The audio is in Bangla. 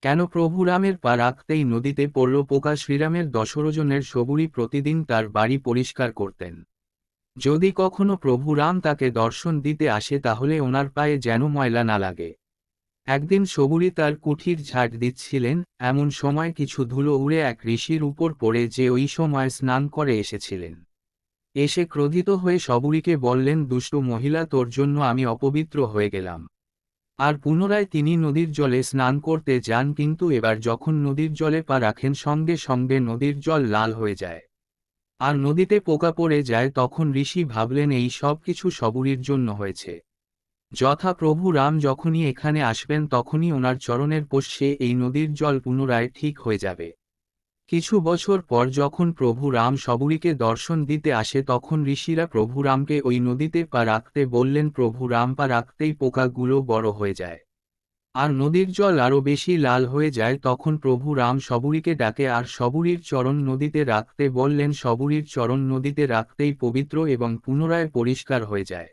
কেন প্রভু রামের পা রাখতেই নদীতে পড়ল পোকা? শ্রীরামের দশরজনের সবুরি প্রতিদিন তার বাড়ি পরিষ্কার করতেন। যদি কখনো প্রভু রাম তাকে দর্শন দিতে আসে তাহলে ওনার পায়ে যেন ময়লা না লাগে। একদিন সবুরি তার কুঠির ঝাড় দিচ্ছিলেন, এমন সময় কিছু ধুলো উড়ে এক ঋষির উপর পড়ে যে ওই সময় স্নান করে এসেছিলেন। এসে ক্রোধিত হয়ে সবুরিকে বললেন, দুষ্টু মহিলা, তোর জন্য আমি অপবিত্র হয়ে গেলাম। আর পুনরায় তিনি নদীর জলে স্নান করতে যান, কিন্তু এবার যখন নদীর জলে পা রাখেন সঙ্গে সঙ্গে নদীর জল লাল হয়ে যায় আর নদীতে পোকা পড়ে যায়। তখন ঋষি ভাবলেন এই সব কিছু সবুরির জন্য হয়েছে। যথা প্রভু রাম যখনই এখানে আসবেন তখনই ওনার চরণের স্পর্শে এই নদীর জল পুনরায় ঠিক হয়ে যাবে। কিছু বছর পর যখন প্রভু রাম সবুরিকে দর্শন দিতে আসে তখন ঋষিরা প্রভু রামকে ওই নদীতে পা রাখতে বললেন। প্রভু রাম পা রাখতেই পোকাগুলো বড় হয়ে যায় আর নদীর জল আরও বেশি লাল হয়ে যায়। তখন প্রভু রাম সবুরিকে ডাকে আর সবুরির চরণ নদীতে রাখতে বললেন। সবুরির চরণ নদীতে রাখতেই পবিত্র এবং পুনরায় পরিষ্কার হয়ে যায়।